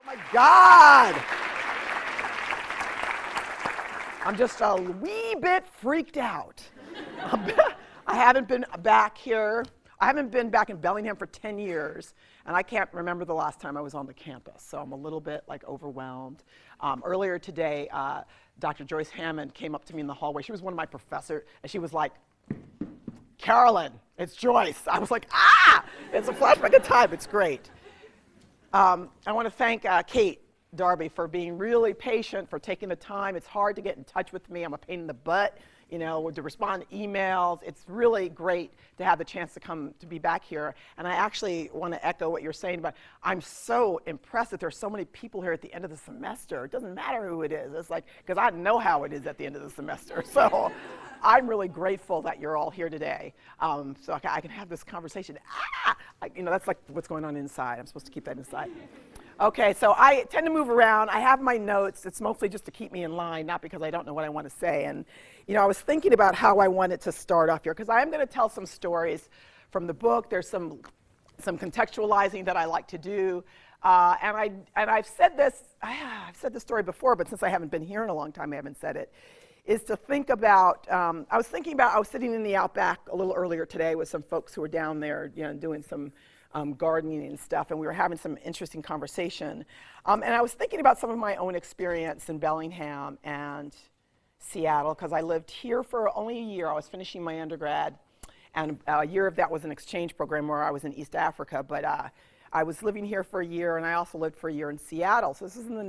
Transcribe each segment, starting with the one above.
Oh my God! I'm just a wee bit freaked out. I haven't been back here. I haven't been back in Bellingham for 10 years, and I can't remember the last time I was on the campus, so I'm a little bit like overwhelmed. Earlier today, Dr. Joyce Hammond came up to me in the hallway. She was one of my professors, and she was like, Carolyn, it's Joyce. I was like, ah! It's a flashback of time. It's great. I want to thank Kate Darby for being really patient, for taking the time. It's hard to get in touch with me. I'm a pain in the butt, you know, to respond to emails. It's really great to have the chance to be back here. And I actually want to echo what you're saying about, I'm so impressed that there's so many people here at the end of the semester. It doesn't matter who it is. It's like, because I know how it is at the end of the semester. So I'm really grateful that you're all here today. So I can have this conversation. You know, that's like what's going on inside. I'm supposed to keep that inside. Okay, so I tend to move around. I have my notes. It's mostly just to keep me in line, not because I don't know what I want to say. And, you know, I was thinking about how I wanted to start off here, because I am going to tell some stories from the book. There's some contextualizing that I like to do. And I've said this story before, but since I haven't been here in a long time, I haven't said it, is to think about, I was sitting in the Outback a little earlier today with some folks who were down there, you know, doing some gardening and stuff, and we were having some interesting conversation. And I was thinking about some of my own experience in Bellingham and Seattle, because I lived here for only a year. I was finishing my undergrad, and a year of that was an exchange program where I was in East Africa, but I was living here for a year, and I also lived for a year in Seattle. So this is in the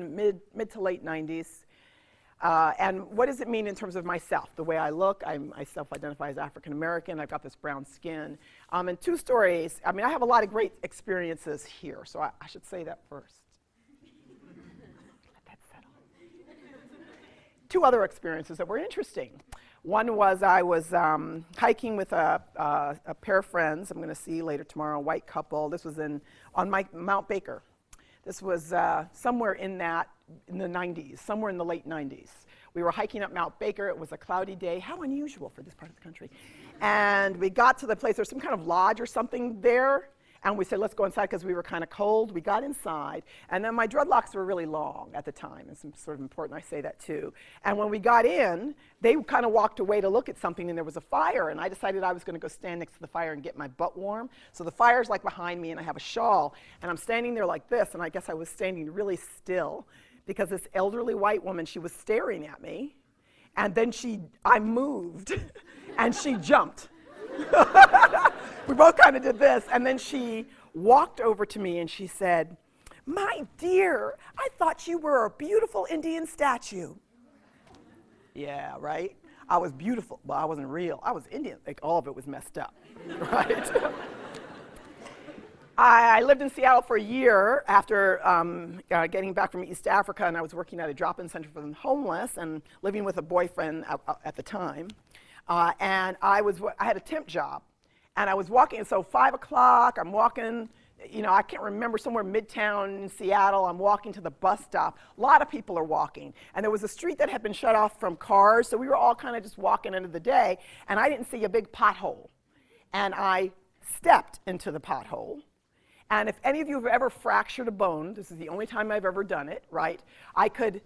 mid to late 90s. And what does it mean in terms of myself? The way I look, I self-identify as African American. I've got this brown skin. And two stories. I mean, I have a lot of great experiences here, so I should say that first. Let that settle. Two other experiences that were interesting. One was I was hiking with a pair of friends. I'm going to see later tomorrow, a white couple. This was on Mount Baker. This was somewhere in the 90s, somewhere in the late 90s. We were hiking up Mount Baker. It was a cloudy day. How unusual for this part of the country. And we got to the place. There's some kind of lodge or something there. And we said, let's go inside because we were kind of cold. We got inside. And then my dreadlocks were really long at the time. It's sort of important I say that too. And when we got in, they kind of walked away to look at something, and there was a fire. And I decided I was going to go stand next to the fire and get my butt warm. So the fire's like behind me, and I have a shawl. And I'm standing there like this. And I guess I was standing really still because this elderly white woman, she was staring at me. And then I moved, and she jumped. We both kind of did this, and then she walked over to me and she said, "My dear, I thought you were a beautiful Indian statue." Yeah, right? I was beautiful, but I wasn't real. I was Indian. Like, all of it was messed up, right? I lived in Seattle for a year after getting back from East Africa, and I was working at a drop-in center for the homeless and living with a boyfriend at the time. And I had a temp job, and I was walking, so 5 o'clock, I'm walking, you know, I can't remember, somewhere midtown in Seattle, I'm walking to the bus stop. A lot of people are walking, and there was a street that had been shut off from cars, so we were all kind of just walking into the day, and I didn't see a big pothole. And I stepped into the pothole, and if any of you have ever fractured a bone, this is the only time I've ever done it, right? I could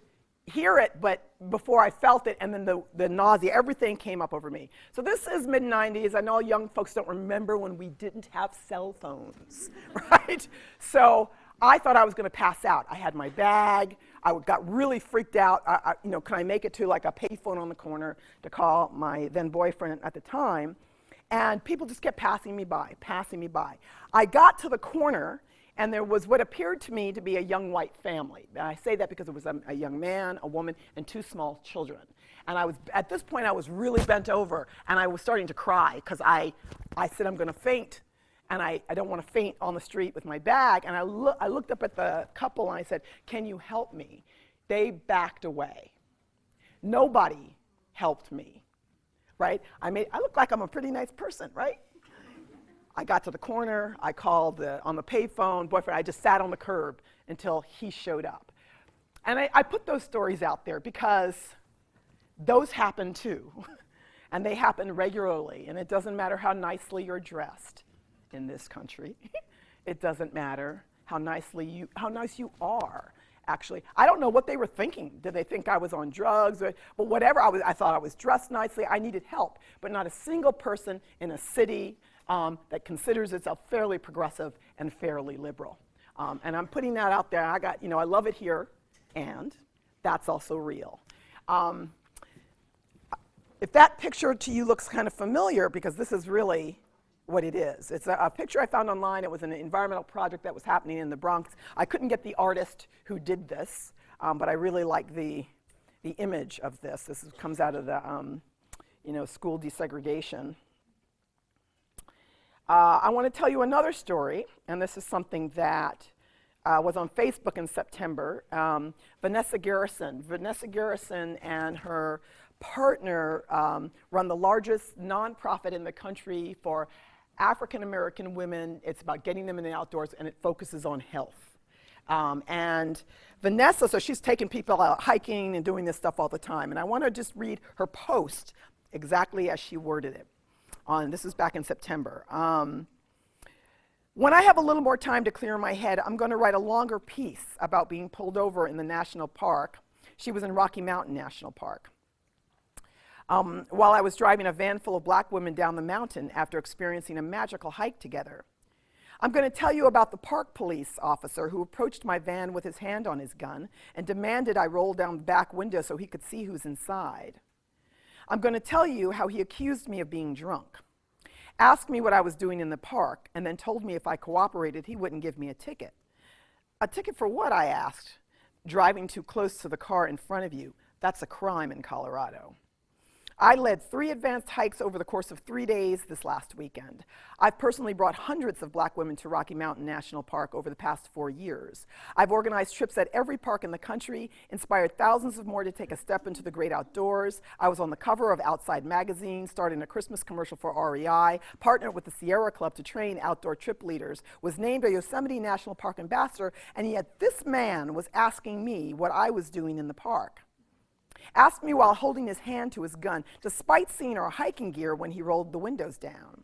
hear it, but before I felt it, and then the nausea, everything came up over me. So this is mid-90s. I know young folks don't remember when we didn't have cell phones, right? So I thought I was going to pass out. I had my bag. I got really freaked out. You know, can I make it to like a payphone on the corner to call my then boyfriend at the time? And people just kept passing me by, passing me by. I got to the corner, and there was what appeared to me to be a young white family. And I say that because it was a young man, a woman, and 2 small children. And at this point, I was really bent over, and I was starting to cry because I said, I'm going to faint, and I don't want to faint on the street with my bag. And I looked up at the couple, and I said, can you help me? They backed away. Nobody helped me, right? I look like I'm a pretty nice person, right? I got to the corner, I called on the payphone, boyfriend, I just sat on the curb until he showed up. And I put those stories out there because those happen too. And they happen regularly, and it doesn't matter how nicely you're dressed in this country. It doesn't matter how nice you are. actually. I don't know what they were thinking. Did they think I was on drugs? But whatever, I thought I was dressed nicely. I needed help. But not a single person in a city that considers itself fairly progressive and fairly liberal. And I'm putting that out there. I got, I love it here, and that's also real. If that picture to you looks kind of familiar, because this is really what it is. It's a picture I found online. It was an environmental project that was happening in the Bronx. I couldn't get the artist who did this, but I really like the image of this. This comes out of the school desegregation. I want to tell you another story, and this is something that was on Facebook in September. Vanessa Garrison and her partner run the largest nonprofit in the country for African American women. It's about getting them in the outdoors, and it focuses on health. And Vanessa, so she's taking people out hiking and doing this stuff all the time. And I want to just read her post exactly as she worded it. This is back in September. When I have a little more time to clear my head, I'm going to write a longer piece about being pulled over in the national park. She was in Rocky Mountain National Park. While I was driving a van full of black women down the mountain after experiencing a magical hike together. I'm going to tell you about the park police officer who approached my van with his hand on his gun and demanded I roll down the back window so he could see who's inside. I'm going to tell you how he accused me of being drunk, asked me what I was doing in the park, and then told me if I cooperated, he wouldn't give me a ticket. A ticket for what, I asked. Driving too close to the car in front of you. That's a crime in Colorado. I led 3 advanced hikes over the course of 3 days this last weekend. I've personally brought hundreds of black women to Rocky Mountain National Park over the past 4 years. I've organized trips at every park in the country, inspired thousands of more to take a step into the great outdoors. I was on the cover of Outside magazine, started a Christmas commercial for REI, partnered with the Sierra Club to train outdoor trip leaders, was named a Yosemite National Park ambassador, and yet this man was asking me what I was doing in the park. Asked me while holding his hand to his gun, despite seeing our hiking gear when he rolled the windows down.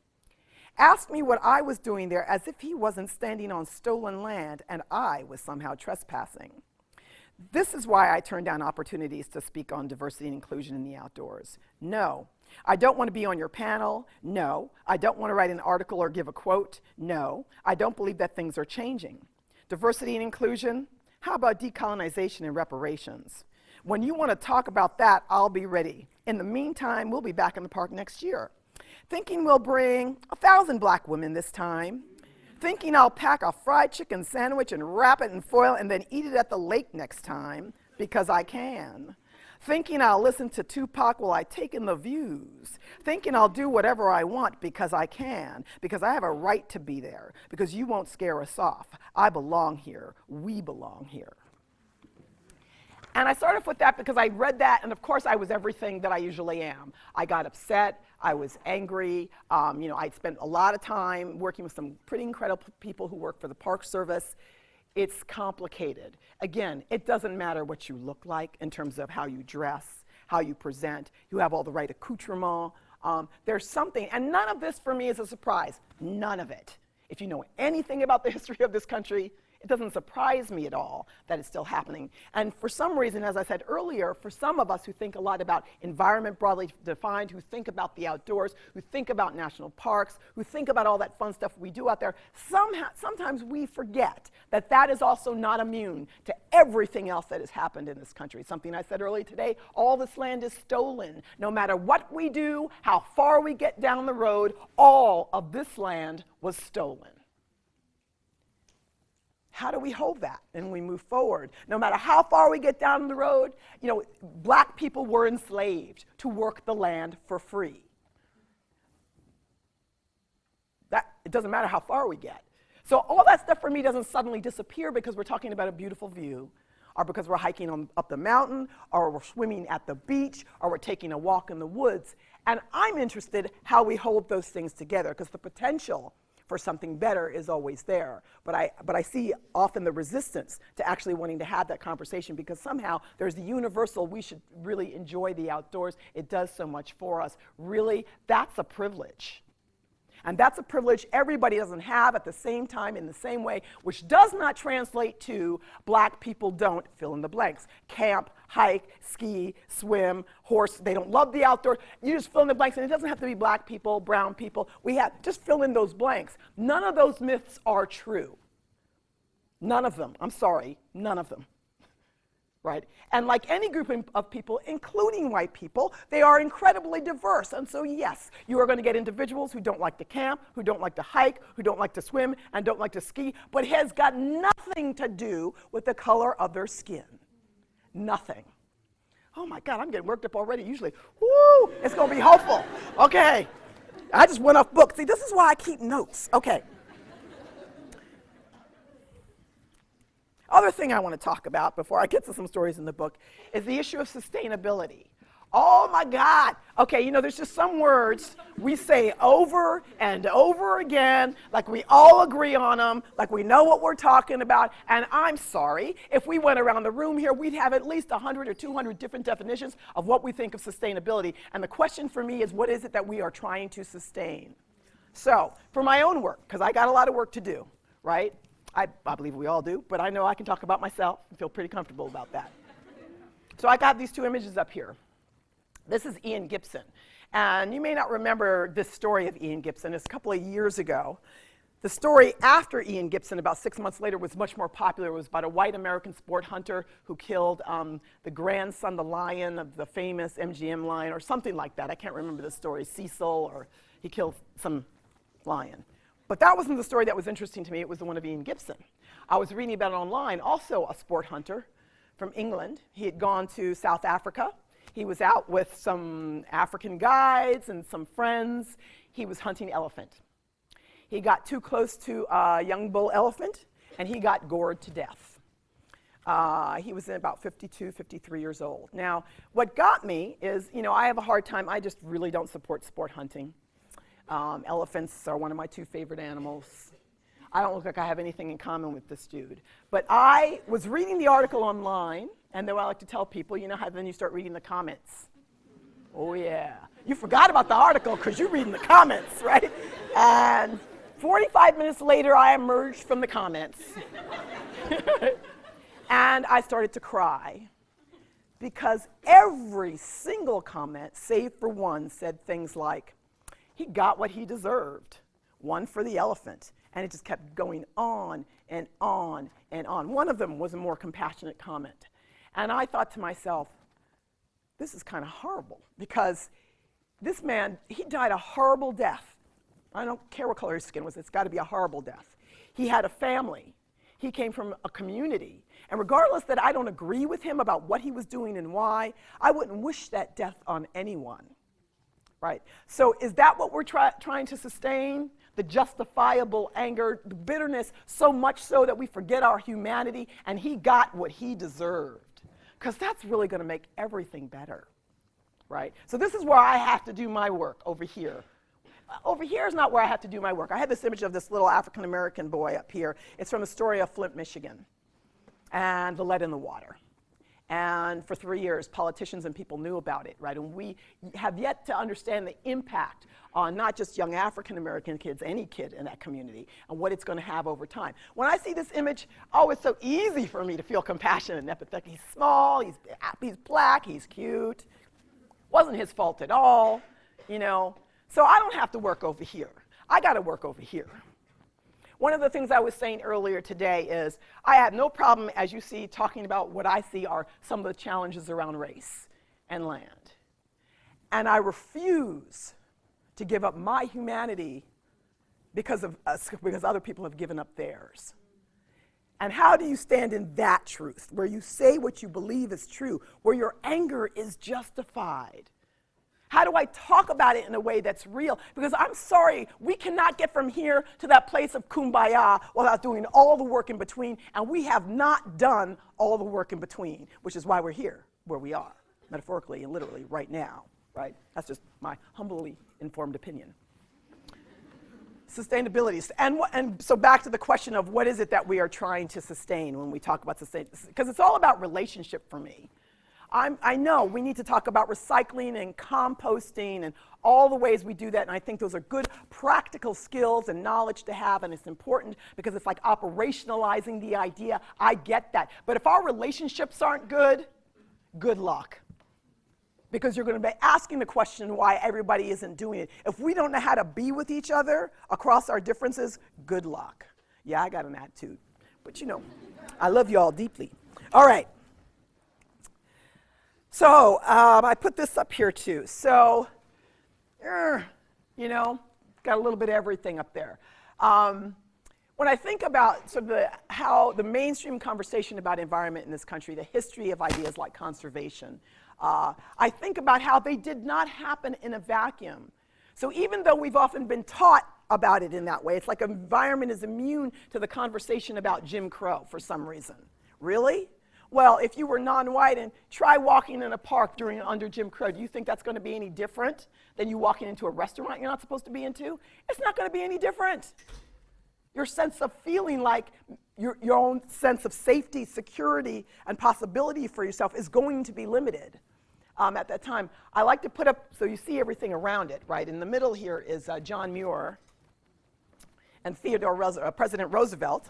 Asked me what I was doing there as if he wasn't standing on stolen land and I was somehow trespassing. This is why I turn down opportunities to speak on diversity and inclusion in the outdoors. No, I don't want to be on your panel. No, I don't want to write an article or give a quote. No, I don't believe that things are changing. Diversity and inclusion? How about decolonization and reparations? When you want to talk about that, I'll be ready. In the meantime, we'll be back in the park next year. Thinking we'll bring 1,000 black women this time. Thinking I'll pack a fried chicken sandwich and wrap it in foil and then eat it at the lake next time, because I can. Thinking I'll listen to Tupac while I take in the views. Thinking I'll do whatever I want because I can, because I have a right to be there, because you won't scare us off. I belong here. We belong here. And I started with that because I read that, and of course I was everything that I usually am. I got upset, I was angry, I'd spent a lot of time working with some pretty incredible people who work for the Park Service. It's complicated. Again, it doesn't matter what you look like in terms of how you dress, how you present, you have all the right accoutrement. There's something, and none of this for me is a surprise, none of it. If you know anything about the history of this country, it doesn't surprise me at all that it's still happening. And for some reason, as I said earlier, for some of us who think a lot about environment broadly defined, who think about the outdoors, who think about national parks, who think about all that fun stuff we do out there, sometimes we forget that that is also not immune to everything else that has happened in this country. Something I said earlier today, all this land is stolen. No matter what we do, how far we get down the road, all of this land was stolen. How do we hold that and we move forward? No matter how far we get down the road, black people were enslaved to work the land for free. It doesn't matter how far we get. So all that stuff for me doesn't suddenly disappear because we're talking about a beautiful view, or because we're hiking up the mountain, or we're swimming at the beach, or we're taking a walk in the woods. And I'm interested how we hold those things together, because the potential for something better is always there. But I see often the resistance to actually wanting to have that conversation, because somehow there's the universal, we should really enjoy the outdoors. It does so much for us. Really, that's a privilege. And that's a privilege everybody doesn't have at the same time in the same way, which does not translate to black people don't fill in the blanks. Camp, hike, ski, swim, horse, they don't love the outdoors. You just fill in the blanks, and it doesn't have to be black people, brown people. Just fill in those blanks. None of those myths are true. None of them. I'm sorry, none of them. Right? And like any group of people, including white people, they are incredibly diverse. And so yes, you are going to get individuals who don't like to camp, who don't like to hike, who don't like to swim, and don't like to ski, but it has got nothing to do with the color of their skin. Nothing. Oh my God, I'm getting worked up already. Usually, woo, it's going to be hopeful. Okay. I just went off book. See, this is why I keep notes. Okay. Other thing I want to talk about before I get to some stories in the book is the issue of sustainability. Oh my God. Okay, you know, there's just some words we say over and over again, like we all agree on them, like we know what we're talking about, and I'm sorry, if we went around the room here, we'd have at least 100 or 200 different definitions of what we think of sustainability, and the question for me is, what is it that we are trying to sustain? So, for my own work, because I got a lot of work to do, right? I believe we all do, but I know I can talk about myself and feel pretty comfortable about that. So I got these two images up here. This is Ian Gibson. And you may not remember this story of Ian Gibson. It's a couple of years ago. The story after Ian Gibson, about 6 months later, was much more popular. It was about a white American sport hunter who killed the grandson, the lion of the famous MGM lion, or something like that. I can't remember the story, Cecil, or he killed some lion. But that wasn't the story that was interesting to me. It was the one of Ian Gibson. I was reading about it online, also a sport hunter from England. He had gone to South Africa. He was out with some African guides and some friends. He was hunting elephant. He got too close to a young bull elephant, and he got gored to death. He was about 52, 53 years old. Now, what got me is, you know, I have a hard time. I just really don't support sport hunting. Elephants are one of my two favorite animals. I don't look like I have anything in common with this dude. But I was reading the article online, and then I like to tell people, you know how then you start reading the comments. Oh yeah. You forgot about the article because you're reading the comments, right? And 45 minutes later, I emerged from the comments. And I started to cry. Because every single comment, save for one, said things like, he got what he deserved, one for the elephant. And it just kept going on and on and on. One of them was a more compassionate comment. And I thought to myself, this is kind of horrible, because this man, he died a horrible death. I don't care what color his skin was, it's got to be a horrible death. He had a family. He came from a community. And regardless that I don't agree with him about what he was doing and why, I wouldn't wish that death on anyone. Right? So is that what we're trying to sustain? The justifiable anger, the bitterness, so much so that we forget our humanity, and he got what he deserved. Because that's really going to make everything better. Right? So this is where I have to do my work, over here. Over here is not where I have to do my work. I have this image of this little African-American boy up here. It's from the story of Flint, Michigan, and the lead in the water. And for 3 years, politicians and people knew about it, right? And we have yet to understand the impact on not just young African-American kids, any kid in that community, and what it's going to have over time. When I see this image, oh, it's so easy for me to feel compassionate and empathetic. He's small, he's black, he's cute. Wasn't his fault at all, you know. So I don't have to work over here. I got to work over here. One of the things I was saying earlier today is I have no problem, as you see, talking about what I see are some of the challenges around race and land. And I refuse to give up my humanity because other people have given up theirs. And how do you stand in that truth, where you say what you believe is true, where your anger is justified? How do I talk about it in a way that's real? Because I'm sorry, we cannot get from here to that place of kumbaya without doing all the work in between, and we have not done all the work in between, which is why we're here, where we are, metaphorically and literally, right now, right? That's just my humbly informed opinion. Sustainability, and so back to the question of what is it that we are trying to sustain when we talk about sustain, because it's all about relationship for me. I know we need to talk about recycling and composting and all the ways we do that, and I think those are good practical skills and knowledge to have, and it's important because it's like operationalizing the idea. I get that. But if our relationships aren't good, good luck. Because you're going to be asking the question why everybody isn't doing it. If we don't know how to be with each other across our differences, good luck. Yeah, I got an attitude. But you know, I love you all deeply. All right. So I put this up here too. So, you know, got a little bit of everything up there. When I think about sort of how the mainstream conversation about environment in this country, the history of ideas like conservation, I think about how they did not happen in a vacuum. So even though we've often been taught about it in that way, it's like environment is immune to the conversation about Jim Crow for some reason. Really? Well, if you were non-white and try walking in a park under Jim Crow, do you think that's going to be any different than you walking into a restaurant you're not supposed to be into? It's not going to be any different. Your sense of feeling like your own sense of safety, security, and possibility for yourself is going to be limited at that time. I like to put up, so you see everything around it, right? In the middle here is John Muir and President Roosevelt.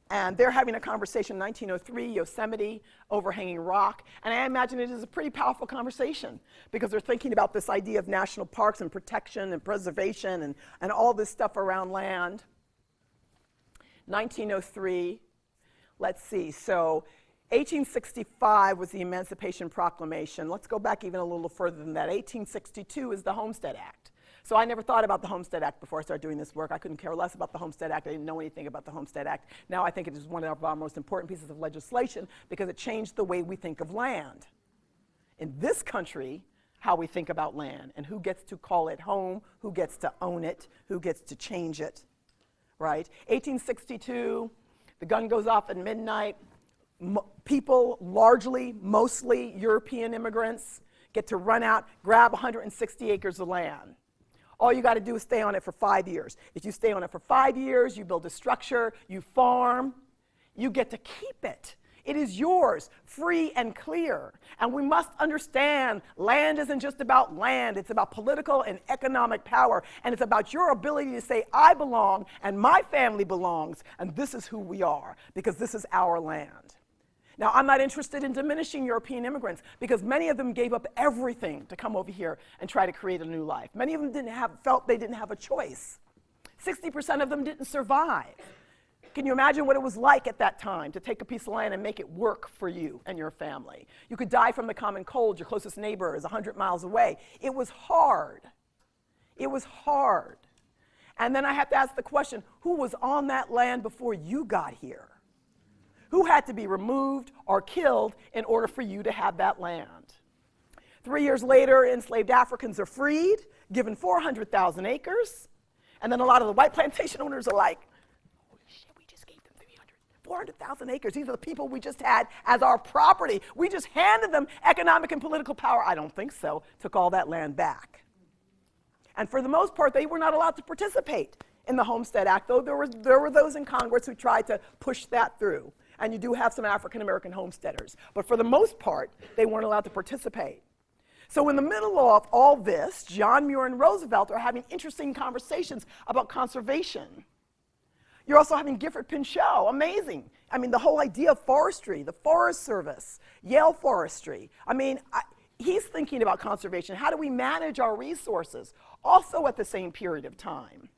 And they're having a conversation in 1903, Yosemite, overhanging rock. And I imagine it is a pretty powerful conversation because they're thinking about this idea of national parks and protection and preservation and all this stuff around land. 1903, let's see, so 1865 was the Emancipation Proclamation. Let's go back even a little further than that. 1862 is the Homestead Act. So I never thought about the Homestead Act before I started doing this work. I couldn't care less about the Homestead Act. I didn't know anything about the Homestead Act. Now I think it is one of our most important pieces of legislation because it changed the way we think of land. In this country, how we think about land and who gets to call it home, who gets to own it, who gets to change it, right? 1862, the gun goes off at midnight. People, mostly European immigrants, get to run out, grab 160 acres of land. All you got to do is stay on it for 5 years. If you stay on it for 5 years, you build a structure, you farm, you get to keep it. It is yours, free and clear. And we must understand land isn't just about land, it's about political and economic power. And it's about your ability to say, I belong and my family belongs, and this is who we are, because this is our land. Now, I'm not interested in diminishing European immigrants because many of them gave up everything to come over here and try to create a new life. Many of them felt they didn't have a choice. 60% of them didn't survive. Can you imagine what it was like at that time to take a piece of land and make it work for you and your family? You could die from the common cold. Your closest neighbor is 100 miles away. It was hard. It was hard. And then I have to ask the question, who was on that land before you got here? Who had to be removed or killed in order for you to have that land? 3 years later, enslaved Africans are freed, given 400,000 acres. And then a lot of the white plantation owners are like, holy shit, we just gave them 400,000 acres. These are the people we just had as our property. We just handed them economic and political power. I don't think so. Took all that land back. And for the most part, they were not allowed to participate in the Homestead Act, though there were those in Congress who tried to push that through. And you do have some African-American homesteaders. But for the most part, they weren't allowed to participate. So in the middle of all this, John Muir and Roosevelt are having interesting conversations about conservation. You're also having Gifford Pinchot, amazing. I mean, the whole idea of forestry, the Forest Service, Yale Forestry. I mean, he's thinking about conservation. How do we manage our resources? Also at the same period of time.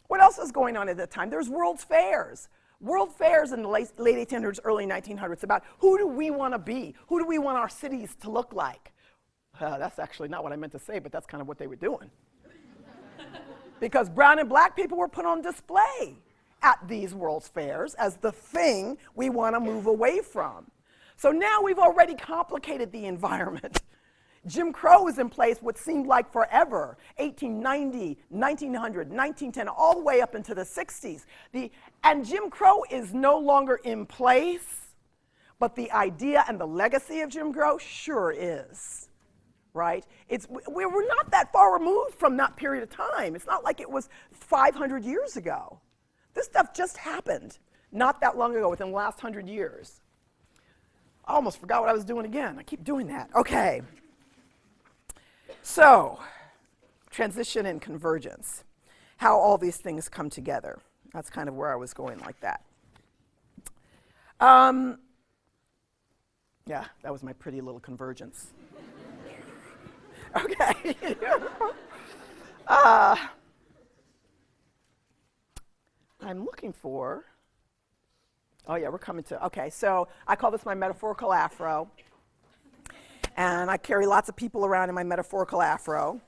What else is going on at that time? There's World's Fairs. World Fairs in the late 1800s, early 1900s about who do we want to be? Who do we want our cities to look like? That's actually not what I meant to say, but that's kind of what they were doing. Because brown and black people were put on display at these World's Fairs as the thing we want to move away from. So now we've already complicated the environment. Jim Crow was in place what seemed like forever, 1890, 1900, 1910, all the way up into the 60s. And Jim Crow is no longer in place, but the idea and the legacy of Jim Crow sure is, right? We were not that far removed from that period of time. It's not like it was 500 years ago. This stuff just happened not that long ago, within the last 100 years. I almost forgot what I was doing again. I keep doing that. Okay. So, transition and convergence. How all these things come together. That's kind of where I was going like that. Yeah, that was my pretty little convergence. Okay. I'm looking for, oh yeah, we're coming to, okay, so I call this my metaphorical afro. And I carry lots of people around in my metaphorical afro.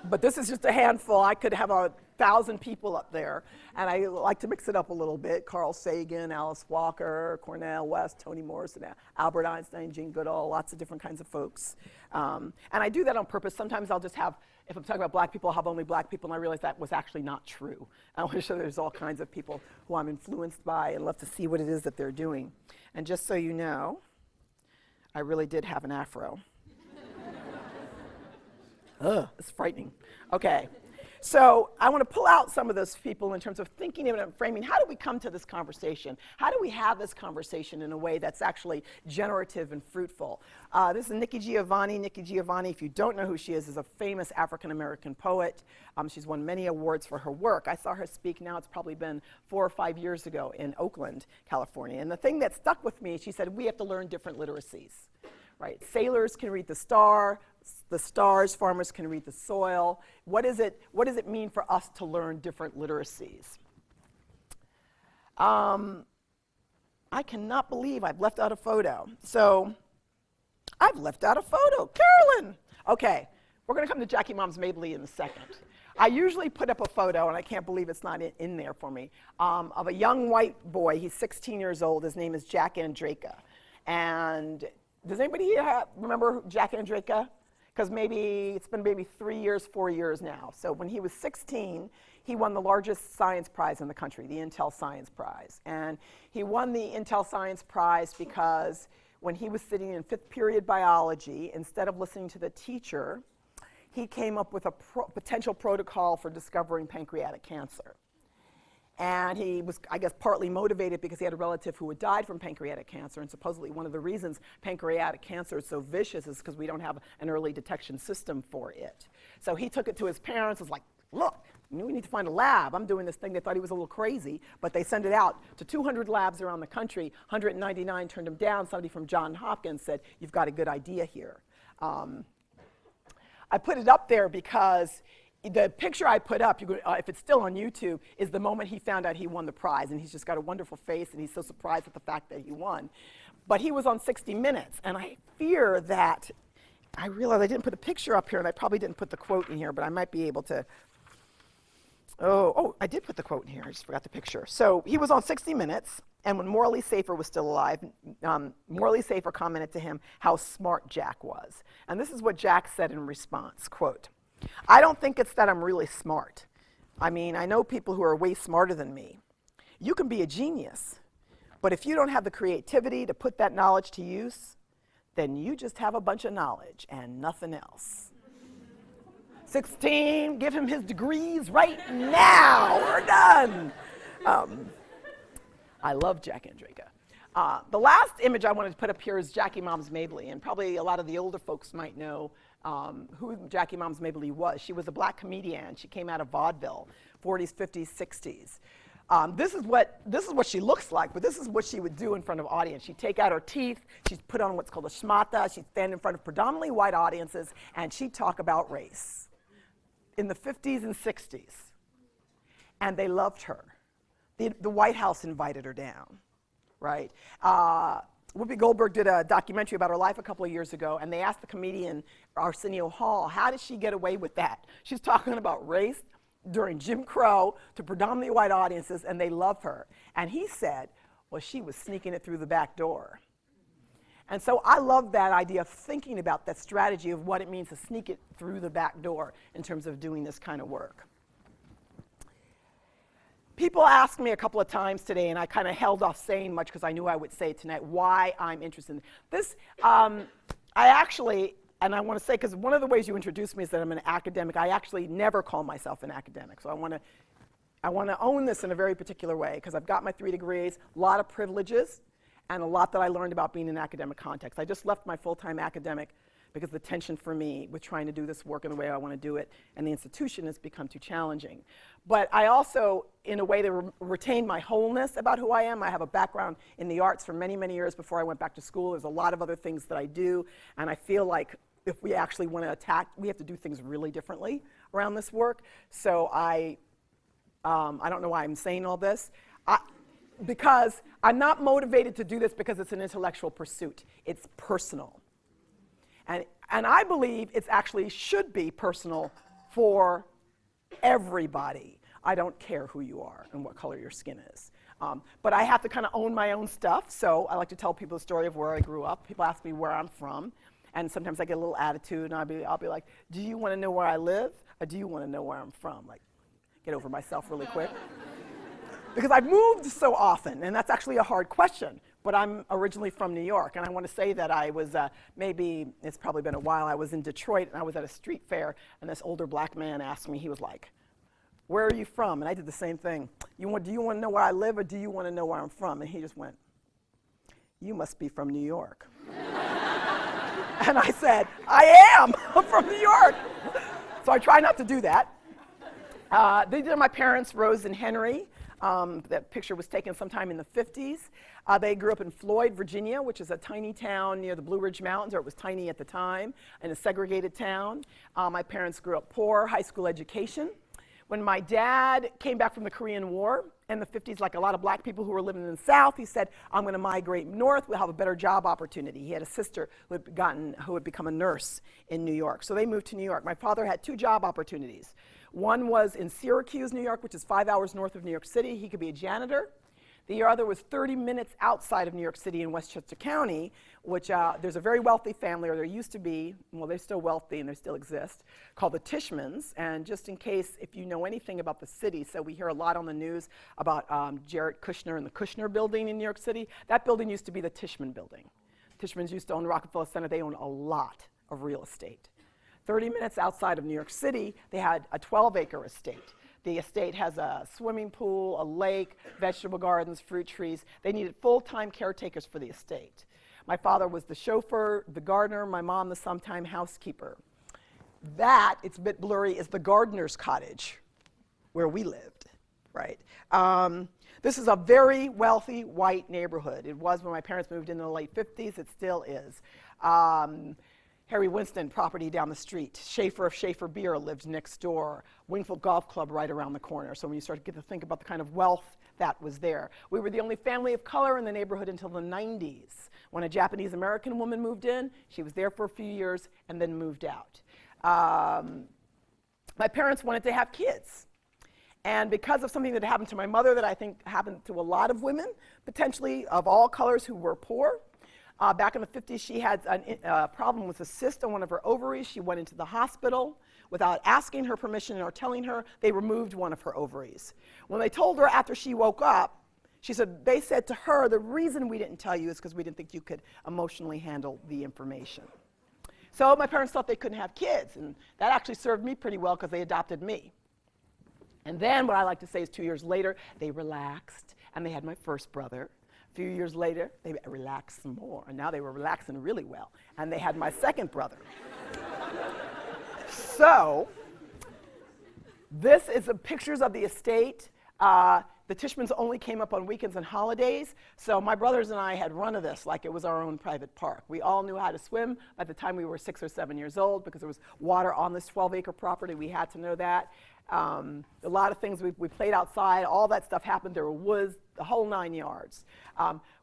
But this is just a handful. I could have 1,000 people up there. And I like to mix it up a little bit. Carl Sagan, Alice Walker, Cornel West, Toni Morrison, Albert Einstein, Jane Goodall, lots of different kinds of folks. And I do that on purpose. Sometimes I'll just have, if I'm talking about black people, I'll have only black people, and I realize that was actually not true. I want to show there's all kinds of people who I'm influenced by and love to see what it is that they're doing. And just so you know, I really did have an afro. Ugh, it's frightening. Okay, so I want to pull out some of those people in terms of thinking about and framing. How do we come to this conversation? How do we have this conversation in a way that's actually generative and fruitful? This is Nikki Giovanni. Nikki Giovanni, if you don't know who she is a famous African-American poet. She's won many awards for her work. I saw her speak now, it's probably been 4 or 5 years ago in Oakland, California. And the thing that stuck with me, she said, we have to learn different literacies. Right? Sailors can read the stars, farmers can read the soil. What does it mean for us to learn different literacies? I cannot believe I've left out a photo. So I've left out a photo. Carolyn! Okay, we're going to come to Jackie Moms Mabley in a second. I usually put up a photo, and I can't believe it's not in there for me, of a young white boy. He's 16 years old. His name is Jack Andraka. And does anybody here remember Jack Andraka? Because it's been maybe 3 years, 4 years now. So when he was 16, he won the largest science prize in the country, the Intel Science Prize. And he won the Intel Science Prize because when he was sitting in 5th period biology, instead of listening to the teacher, he came up with a potential protocol for discovering pancreatic cancer. And he was, I guess, partly motivated because he had a relative who had died from pancreatic cancer, and supposedly one of the reasons pancreatic cancer is so vicious is because we don't have an early detection system for it. So he took it to his parents, was like, look, we need to find a lab. I'm doing this thing. They thought he was a little crazy, but they sent it out to 200 labs around the country. 199 turned him down. Somebody from Johns Hopkins said, you've got a good idea here. I put it up there because the picture I put up, if it's still on YouTube, is the moment he found out he won the prize. And he's just got a wonderful face, and he's so surprised at the fact that he won. But he was on 60 Minutes, and I fear that, I realized I didn't put a picture up here, and I probably didn't put the quote in here, but I might be able to. Oh, I did put the quote in here. I just forgot the picture. So he was on 60 Minutes, and when Morley Safer was still alive, Morley Safer commented to him how smart Jack was. And this is what Jack said in response, quote, I don't think it's that I'm really smart. I mean, I know people who are way smarter than me. You can be a genius, but if you don't have the creativity to put that knowledge to use, then you just have a bunch of knowledge and nothing else. 16, give him his degrees right now. We're done. I love Jack Andraka. The last image I wanted to put up here is Jackie Moms Mabley, and probably a lot of the older folks might know who Jackie Moms Mabley was. She was a black comedian. She came out of vaudeville, 40s, 50s, 60s. This is what she looks like, but this is what she would do in front of audience. She'd take out her teeth, she'd put on what's called a schmata, she'd stand in front of predominantly white audiences, and she'd talk about race in the 50s and 60s. And they loved her. The White House invited her down, right? Whoopi Goldberg did a documentary about her life a couple of years ago, and they asked the comedian Arsenio Hall, how did she get away with that? She's talking about race during Jim Crow to predominantly white audiences, and they love her. And he said, well, she was sneaking it through the back door. And so I love that idea of thinking about that strategy of what it means to sneak it through the back door in terms of doing this kind of work. People asked me a couple of times today, and I kind of held off saying much because I knew I would say it tonight, why I'm interested in this. I actually, and I want to say, because one of the ways you introduced me is that I'm an academic. I actually never call myself an academic. So I want to own this in a very particular way, because I've got my 3 degrees, a lot of privileges, and a lot that I learned about being in an academic context. I just left my full-time academic because the tension for me with trying to do this work in the way I want to do it and the institution has become too challenging. But I also, in a way, retained my wholeness about who I am. I have a background in the arts for many, many years before I went back to school. There's a lot of other things that I do, and I feel like if we actually want to attack, we have to do things really differently around this work. So I don't know why I'm saying all this. Because I'm not motivated to do this because it's an intellectual pursuit. It's personal. And I believe it actually should be personal for everybody. I don't care who you are and what color your skin is. But I have to kind of own my own stuff, so I like to tell people the story of where I grew up. People ask me where I'm from, and sometimes I get a little attitude, and I'll be like, do you want to know where I live, or do you want to know where I'm from? Like, get over myself really quick. Because I've moved so often, and that's actually a hard question. But I'm originally from New York, and I want to say that I was, maybe it's probably been a while, I was in Detroit, and I was at a street fair, and this older black man asked me, he was like, where are you from? And I did the same thing. Do you want to know where I live, or do you want to know where I'm from? And he just went, you must be from New York. And I said, I am. I'm from New York. So I try not to do that. These are my parents, Rose and Henry. That picture was taken sometime in the 50s. They grew up in Floyd, Virginia, which is a tiny town near the Blue Ridge Mountains, or it was tiny at the time, in a segregated town. My parents grew up poor, high school education. When my dad came back from the Korean War in the 50s, like a lot of black people who were living in the South, he said, I'm going to migrate north, we'll have a better job opportunity. He had a sister who had become a nurse in New York. So they moved to New York. My father had 2 job opportunities. One was in Syracuse, New York, which is 5 hours north of New York City. He could be a janitor. The other was 30 minutes outside of New York City in Westchester County, which there's a very wealthy family, or there used to be, well, they're still wealthy and they still exist, called the Tishmans. And just in case, if you know anything about the city, so we hear a lot on the news about Jared Kushner and the Kushner building in New York City. That building used to be the Tishman building. Tishmans used to own the Rockefeller Center. They own a lot of real estate. 30 minutes outside of New York City, they had a 12-acre estate. The estate has a swimming pool, a lake, vegetable gardens, fruit trees. They needed full-time caretakers for the estate. My father was the chauffeur, the gardener, my mom the sometime housekeeper. That, it's a bit blurry, is the gardener's cottage where we lived, right? This is a very wealthy white neighborhood. It was when my parents moved in the late 50s. It still is. Harry Winston property down the street. Schaefer of Schaefer Beer lived next door. Wingfield Golf Club right around the corner. So when you start to get to think about the kind of wealth that was there. We were the only family of color in the neighborhood until the 90s. When a Japanese American woman moved in, she was there for a few years and then moved out. My parents wanted to have kids. And because of something that happened to my mother that I think happened to a lot of women, potentially of all colors who were poor, back in the 50s, she had a problem with a cyst on one of her ovaries. She went into the hospital without asking her permission or telling her. They removed one of her ovaries. When they told her after she woke up, she said, they said to her, the reason we didn't tell you is because we didn't think you could emotionally handle the information. So my parents thought they couldn't have kids, and that actually served me pretty well because they adopted me. And then what I like to say is 2 years later, they relaxed, and they had my first brother. A few years later, they relaxed some more, and now they were relaxing really well, and they had my second brother. So, this is pictures of the estate. The Tishmans only came up on weekends and holidays, so my brothers and I had run of this like it was our own private park. We all knew how to swim by the time we were 6 or 7 years old because there was water on this 12-acre property. We had to know that. A lot of things, we played outside, all that stuff happened. There was the whole 9 yards.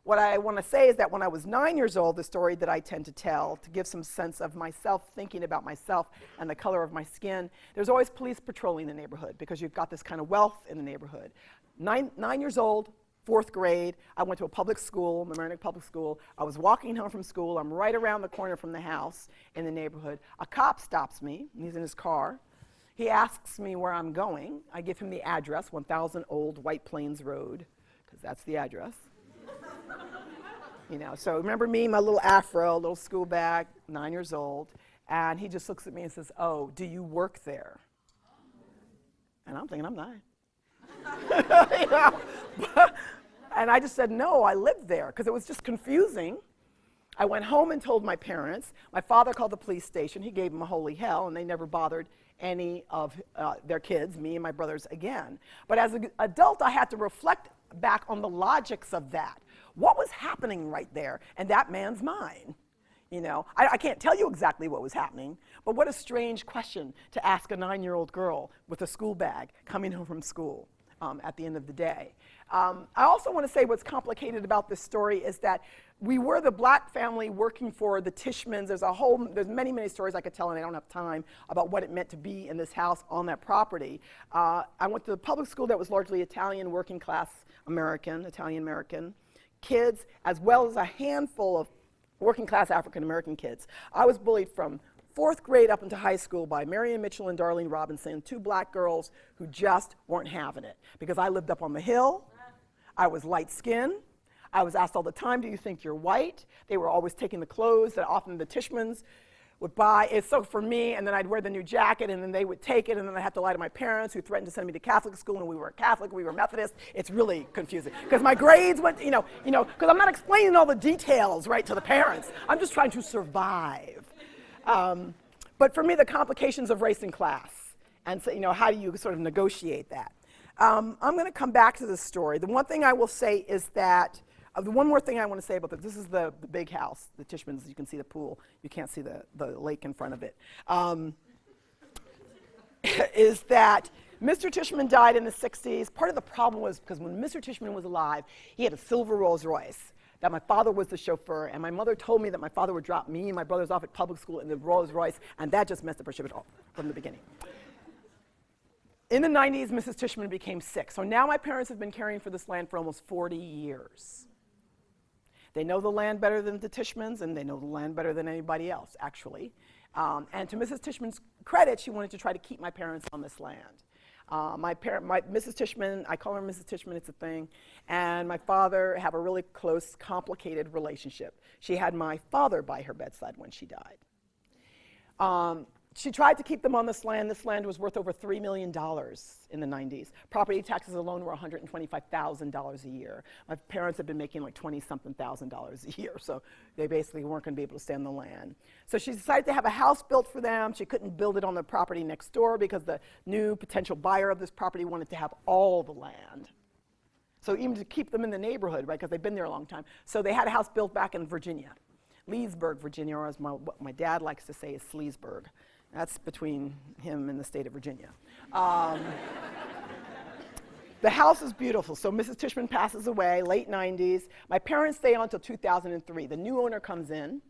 What I want to say is that when I was 9 years old, the story that I tend to tell to give some sense of myself, thinking about myself and the color of my skin, there's always police patrolling the neighborhood because you've got this kind of wealth in the neighborhood. Nine years old, 4th grade, I went to a public school, Mamaroneck Public School. I was walking home from school. I'm right around the corner from the house in the neighborhood. A cop stops me, and he's in his car. He asks me where I'm going. I give him the address, 1000 Old White Plains Road, because that's the address. You know, so remember me, my little afro, little school bag, 9 years old, and he just looks at me and says, oh, do you work there? And I'm thinking, I'm 9. You know? And I just said, no, I lived there, because it was just confusing. I went home and told my parents. My father called the police station. He gave them a holy hell, and they never bothered any of their kids, me and my brothers, again. But as an adult, I had to reflect back on the logics of that. What was happening right there in that man's mind? You know, I can't tell you exactly what was happening, but what a strange question to ask a 9-year-old girl with a school bag coming home from school at the end of the day. I also want to say what's complicated about this story is that we were the black family working for the Tishmans. There's many, many stories I could tell, and I don't have time, about what it meant to be in this house on that property. I went to a public school that was largely Italian, working class American, Italian-American kids, as well as a handful of working class African-American kids. I was bullied from 4th grade up into high school by Marion Mitchell and Darlene Robinson, 2 black girls who just weren't having it. Because I lived up on the hill, I was light-skinned, I was asked all the time, do you think you're white? They were always taking the clothes that often the Tishmans would buy. It's so for me, and then I'd wear the new jacket, and then they would take it, and then I had to lie to my parents, who threatened to send me to Catholic school, and we were Catholic, we were Methodist. It's really confusing, because my grades went, because I'm not explaining all the details, right, to the parents. I'm just trying to survive. But for me, the complications of race and class, and so, how do you sort of negotiate that? I'm going to come back to this story. The one thing I will say is that, the one more thing I want to say about this is the big house, the Tishmans. You can see the pool. You can't see the lake in front of it. Is that Mr. Tishman died in the 60s. Part of the problem was because when Mr. Tishman was alive, he had a silver Rolls Royce, that my father was the chauffeur, and my mother told me that my father would drop me and my brothers off at public school in the Rolls Royce, and that just messed up our ship from the beginning. In the 90s, Mrs. Tishman became sick. So now my parents have been caring for this land for almost 40 years. They know the land better than the Tishmans, and they know the land better than anybody else, actually. And to Mrs. Tishman's credit, she wanted to try to keep my parents on this land. Mrs. Tishman, I call her Mrs. Tishman, it's a thing, and my father have a really close, complicated relationship. She had my father by her bedside when she died. She tried to keep them on this land. This land was worth over $3 million in the 90s. Property taxes alone were $125,000 a year. My parents had been making like $20-something thousand a year, so they basically weren't going to be able to stay on the land. So she decided to have a house built for them. She couldn't build it on the property next door because the new potential buyer of this property wanted to have all the land. So even to keep them in the neighborhood, right, because they've been there a long time. So they had a house built back in Virginia, Leesburg, Virginia, or as what my dad likes to say is Sleesburg. That's between him and the state of Virginia. The house is beautiful. So Mrs. Tishman passes away, late 90s. My parents stay on until 2003. The new owner comes in.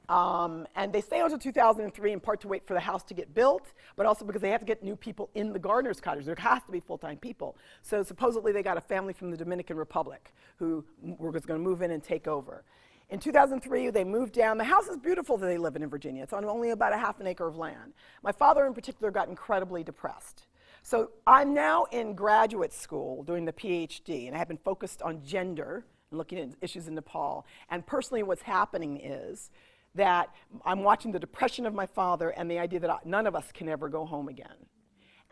And they stay on until 2003 in part to wait for the house to get built, but also because they have to get new people in the gardener's cottage. There has to be full-time people. So supposedly they got a family from the Dominican Republic who was going to move in and take over. In 2003, they moved down. The house is beautiful that they live in Virginia. It's on only about a half an acre of land. My father, in particular, got incredibly depressed. So I'm now in graduate school doing the PhD, and I have been focused on gender and looking at issues in Nepal. And personally, what's happening is that I'm watching the depression of my father and the idea that none of us can ever go home again.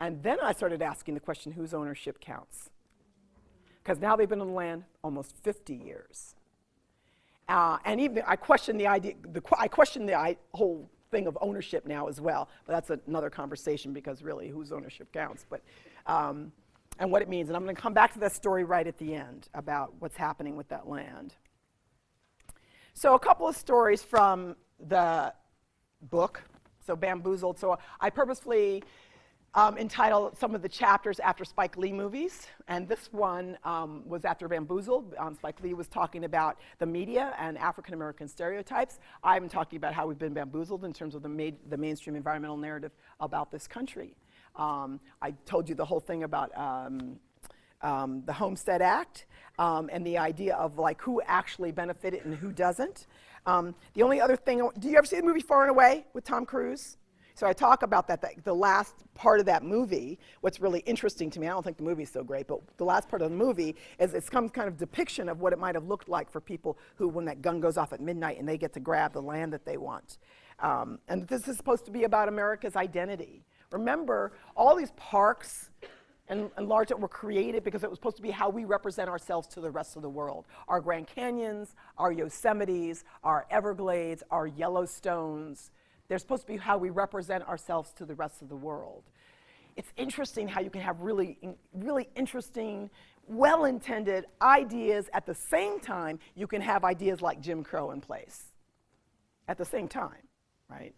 And then I started asking the question, whose ownership counts? Because now they've been on the land almost 50 years. And even I question the idea. I question the whole thing of ownership now as well. But that's another conversation because really, whose ownership counts? But and what it means. And I'm going to come back to that story right at the end about what's happening with that land. So a couple of stories from the book. So Bamboozled. So I purposefully entitled some of the chapters after Spike Lee movies, and this one was after Bamboozled. Spike Lee was talking about the media and African-American stereotypes. I'm talking about how we've been bamboozled in terms of the mainstream environmental narrative about this country. I told you the whole thing about the Homestead Act and the idea of like who actually benefited and who doesn't. The only other thing, do you ever see the movie Far and Away with Tom Cruise? So I talk about that, the last part of that movie, what's really interesting to me, I don't think the movie's so great, but the last part of the movie is it's some kind of depiction of what it might have looked like for people who, when that gun goes off at midnight and they get to grab the land that they want. And this is supposed to be about America's identity. Remember, all these parks and large that were created because it was supposed to be how we represent ourselves to the rest of the world. Our Grand Canyons, our Yosemites, our Everglades, our Yellowstones, they're supposed to be how we represent ourselves to the rest of the world. It's interesting how you can have really interesting, well-intended ideas. At the same time, you can have ideas like Jim Crow in place. At the same time, right?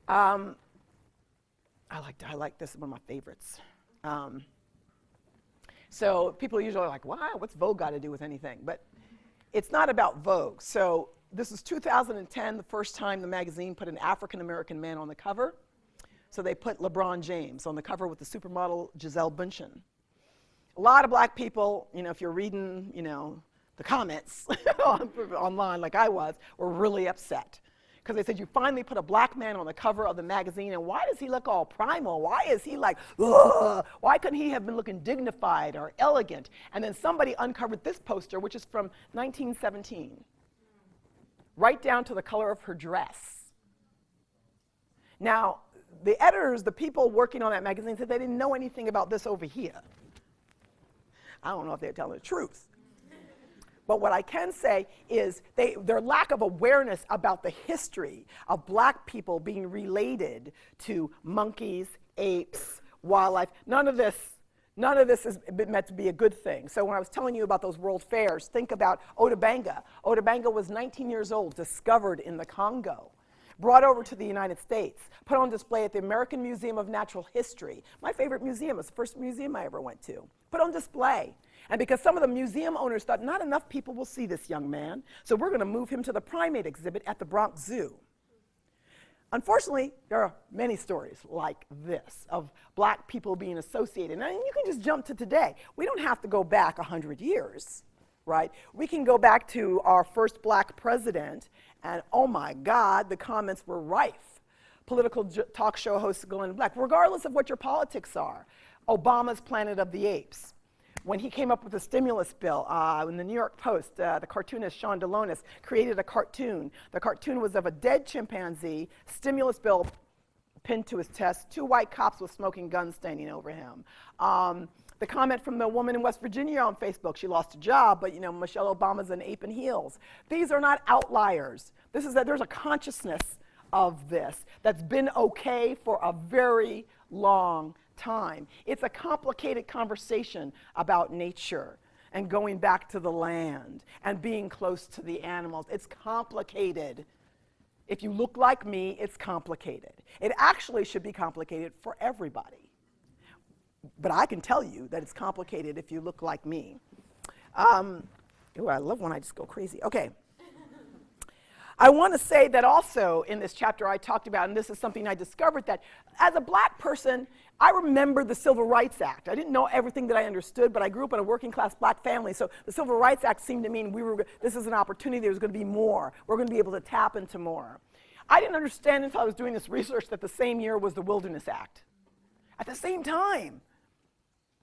I like this, one of my favorites. So people usually are like, wow, what's Vogue got to do with anything? But it's not about Vogue. So this is 2010, the first time the magazine put an African-American man on the cover. So they put LeBron James on the cover with the supermodel Gisele Bündchen. A lot of black people, if you're reading, the comments online like I was, were really upset. Because they said, you finally put a black man on the cover of the magazine, and why does he look all primal? Why is he like, ugh? Why couldn't he have been looking dignified or elegant? And then somebody uncovered this poster, which is from 1917, right down to the color of her dress. Now, the editors, the people working on that magazine, said they didn't know anything about this over here. I don't know if they're telling the truth. But what I can say is their lack of awareness about the history of black people being related to monkeys, apes, wildlife, none of this is meant to be a good thing. So when I was telling you about those world fairs, think about Otabanga. Otabanga was 19 years old, discovered in the Congo, brought over to the United States, put on display at the American Museum of Natural History. My favorite museum, it's the first museum I ever went to. Put on display. And because some of the museum owners thought not enough people will see this young man, so we're going to move him to the primate exhibit at the Bronx Zoo. Unfortunately, there are many stories like this of black people being associated. And you can just jump to today. We don't have to go back 100 years, right? We can go back to our first black president, and oh my God, the comments were rife. Political talk show host Glenn Black, regardless of what your politics are. Obama's Planet of the Apes. When he came up with the stimulus bill, in the New York Post, the cartoonist Sean Delonis created a cartoon. The cartoon was of a dead chimpanzee, stimulus bill pinned to his chest, 2 white cops with smoking guns standing over him. The comment from the woman in West Virginia on Facebook, she lost a job, but Michelle Obama's an ape in heels. These are not outliers. There's a consciousness of this that's been okay for a very long time. It's a complicated conversation about nature and going back to the land and being close to the animals. It's complicated. If you look like me, it's complicated. It actually should be complicated for everybody. But I can tell you that it's complicated if you look like me. Ooh, I love when I just go crazy. Okay. I want to say that also in this chapter I talked about, and this is something I discovered, that as a black person, I remember the Civil Rights Act. I didn't know everything that I understood, but I grew up in a working class black family, so the Civil Rights Act seemed to mean this is an opportunity, there's going to be more. We're going to be able to tap into more. I didn't understand until I was doing this research that the same year was the Wilderness Act. At the same time.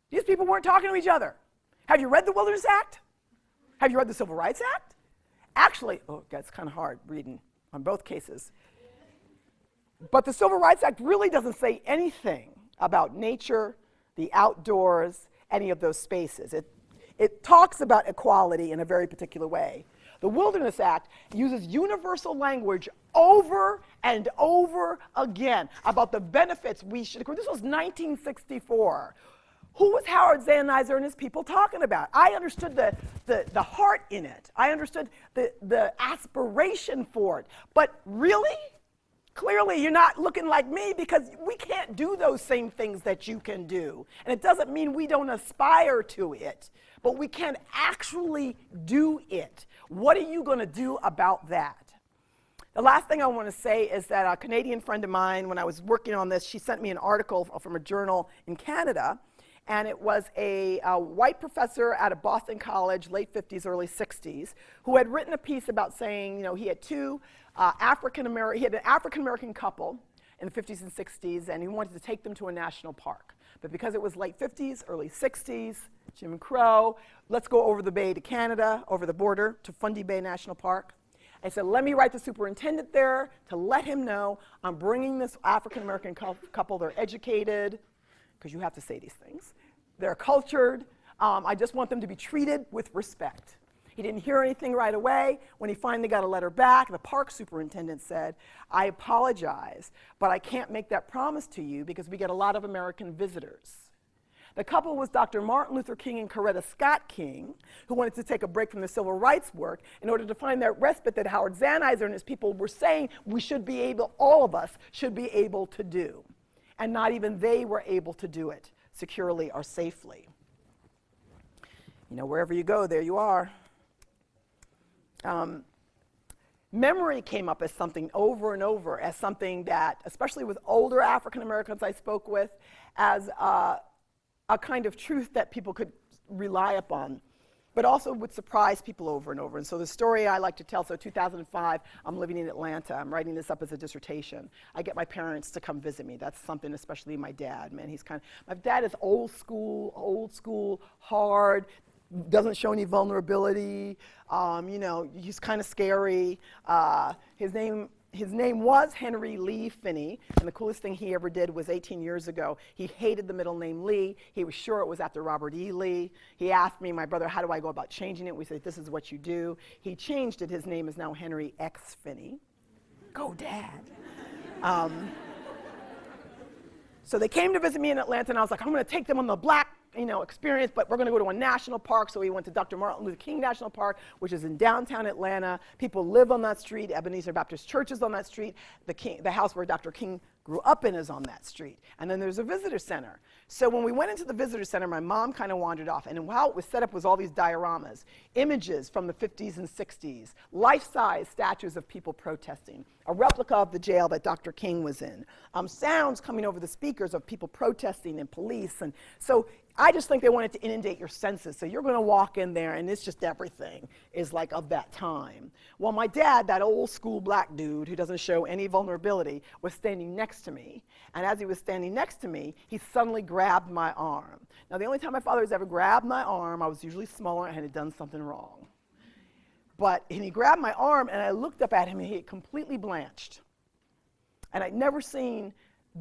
These people weren't talking to each other. Have you read the Wilderness Act? Have you read the Civil Rights Act? Actually, oh, it's kind of hard reading on both cases. But the Civil Rights Act really doesn't say anything about nature, the outdoors, any of those spaces. It talks about equality in a very particular way. The Wilderness Act uses universal language over and over again about the benefits we should accrue. This was 1964. Who was Howard Zahniser and his people talking about? I understood the heart in it. I understood the aspiration for it. But really, clearly you're not looking like me because we can't do those same things that you can do. And it doesn't mean we don't aspire to it, but we can't actually do it. What are you going to do about that? The last thing I want to say is that a Canadian friend of mine, when I was working on this, she sent me an article from a journal in Canada. And it was a white professor at a Boston college, late 50s, early 60s, who had written a piece about saying, he had an African-American couple in the 50s and 60s, and he wanted to take them to a national park. But because it was late 50s, early 60s, Jim Crow, let's go over the bay to Canada, over the border to Fundy Bay National Park. I said, let me write the superintendent there to let him know I'm bringing this African-American couple, they're educated, because you have to say these things. They're cultured. I just want them to be treated with respect. He didn't hear anything right away. When he finally got a letter back, the park superintendent said, I apologize, but I can't make that promise to you because we get a lot of American visitors. The couple was Dr. Martin Luther King and Coretta Scott King, who wanted to take a break from their civil rights work in order to find that respite that Howard Zanizer and his people were saying we should be able, all of us should be able to do. And not even they were able to do it securely or safely. You know, wherever you go, there you are. Memory came up as something over and over, as something that, especially with older African Americans I spoke with, as a kind of truth that people could rely upon, but also would surprise people over and over. And so the story I like to tell, so 2005, I'm living in Atlanta. I'm writing this up as a dissertation. I get my parents to come visit me. That's something, especially my dad, man. My dad is old school, hard, doesn't show any vulnerability. You know, he's kind of scary. His name was Henry Lee Finney, and the coolest thing he ever did was 18 years ago, he hated the middle name Lee. He was sure it was after Robert E. Lee. He asked me, my brother, how do I go about changing it? We said, this is what you do. He changed it. His name is now Henry X. Finney. Go, Dad. So they came to visit me in Atlanta, and I was like, I'm going to take them on the Black experience, but we're going to go to a national park. So we went to Dr. Martin Luther King National Park, which is in downtown Atlanta. People live on that street. Ebenezer Baptist Church is on that street. The house where Dr. King grew up in is on that street. And then there's a visitor center. So when we went into the visitor center, my mom kind of wandered off. And how it was set up was all these dioramas, images from the 50s and 60s, life-size statues of people protesting, a replica of the jail that Dr. King was in, sounds coming over the speakers of people protesting and police. And so I just think they wanted to inundate your senses. So you're going to walk in there, and it's just everything is like of that time. Well, my dad, that old school black dude who doesn't show any vulnerability, was standing next to me. And as he was standing next to me, he suddenly grabbed my arm. Now, the only time my father has ever grabbed my arm, I was usually smaller and had done something wrong. And he grabbed my arm, and I looked up at him, and he had completely blanched. And I'd never seen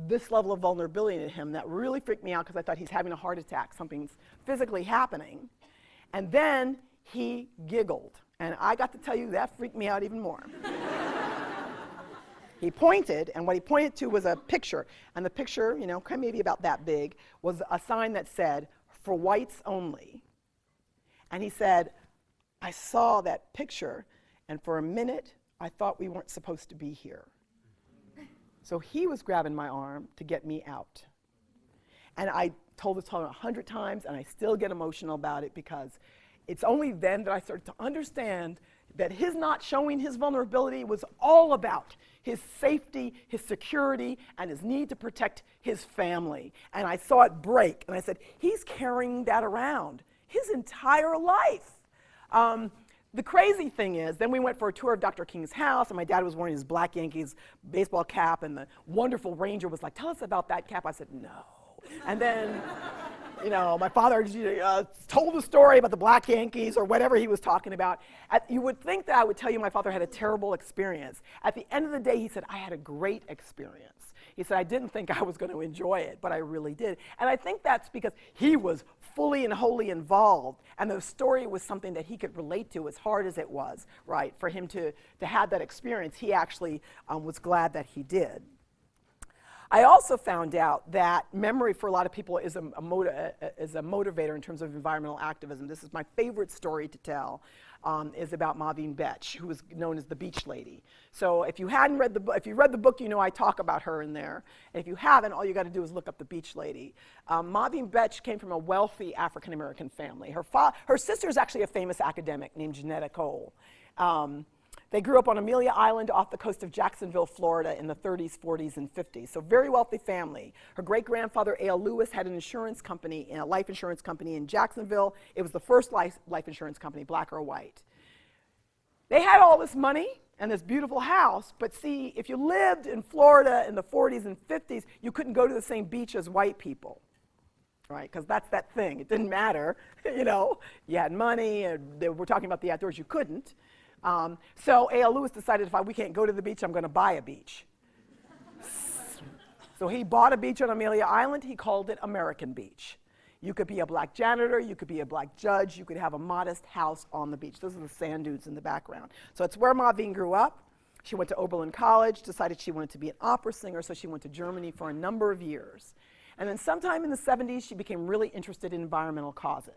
this level of vulnerability in him. That really freaked me out because I thought he's having a heart attack. Something's physically happening. And then he giggled. And I got to tell you, that freaked me out even more. He pointed, and what he pointed to was a picture. And the picture, maybe about that big, was a sign that said, "For whites only." And he said, I saw that picture, and for a minute, I thought we weren't supposed to be here. So he was grabbing my arm to get me out. And I told this 100 times, and I still get emotional about it because it's only then that I started to understand that his not showing his vulnerability was all about his safety, his security, and his need to protect his family. And I saw it break, and I said, he's carrying that around his entire life. The crazy thing is, then we went for a tour of Dr. King's house, and my dad was wearing his black Yankees baseball cap, and the wonderful ranger was like, tell us about that cap. I said, no. And then, my father told the story about the black Yankees or whatever he was talking about. You would think that I would tell you my father had a terrible experience. At the end of the day, he said, I had a great experience. He said, I didn't think I was going to enjoy it, but I really did. And I think that's because he was fully and wholly involved, and the story was something that he could relate to, as hard as it was, right? For him to have that experience, he actually was glad that he did. I also found out that memory for a lot of people is a motivator in terms of environmental activism. This is my favorite story to tell, is about Maveen Betch, who was known as the Beach Lady. So if you read the book, I talk about her in there. And if you haven't, all you got to do is look up the Beach Lady. Maveen Betch came from a wealthy African-American family. Her sister is actually a famous academic named Janetta Cole. They grew up on Amelia Island off the coast of Jacksonville, Florida in the 30s, 40s, and 50s. So very wealthy family. Her great-grandfather, A.L. Lewis, had an insurance company, a life insurance company in Jacksonville. It was the first life insurance company, black or white. They had all this money and this beautiful house, but see, if you lived in Florida in the 40s and 50s, you couldn't go to the same beach as white people. Right, because that's that thing. It didn't matter, You had money, and we're talking about the outdoors. You couldn't. So A.L. Lewis decided, we can't go to the beach, I'm going to buy a beach. So he bought a beach on Amelia Island. He called it American Beach. You could be a black janitor, you could be a black judge, you could have a modest house on the beach. Those are the sand dunes in the background. So it's where Maveen grew up. She went to Oberlin College, decided she wanted to be an opera singer, so she went to Germany for a number of years. And then sometime in the 70s, she became really interested in environmental causes.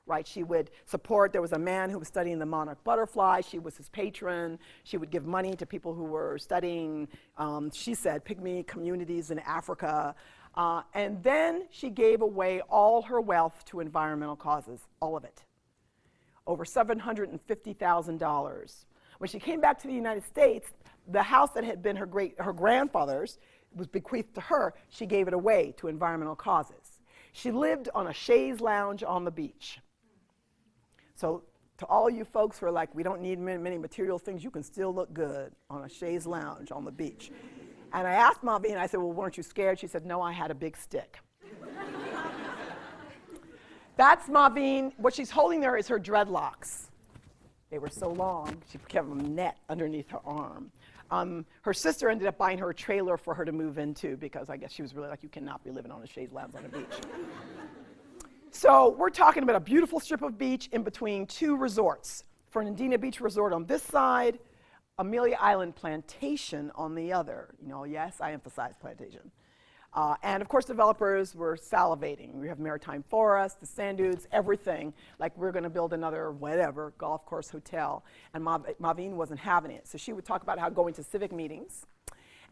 Right, she would support, there was a man who was studying the monarch butterfly, she was his patron, she would give money to people who were studying, she said, pygmy communities in Africa, and then she gave away all her wealth to environmental causes, all of it, over $750,000. When she came back to the United States, the house that had been her grandfather's was bequeathed to her, she gave it away to environmental causes. She lived on a chaise lounge on the beach. So to all you folks who are like, we don't need many material things, you can still look good on a chaise lounge on the beach. And I asked Maveen, I said, well, weren't you scared? She said, no, I had a big stick. That's Maveen. What she's holding there is her dreadlocks. They were so long, she kept a net underneath her arm. Her sister ended up buying her a trailer for her to move into because I guess she was really like, you cannot be living on a chaise lounge on a beach. So we're talking about a beautiful strip of beach in between two resorts. Fernandina Beach Resort on this side, Amelia Island Plantation on the other. You know, yes, I emphasize plantation. And of course, developers were salivating. We have maritime forests, the sand dunes, everything. Like we're going to build another whatever golf course hotel. And Maveen wasn't having it. So she would talk about how going to civic meetings.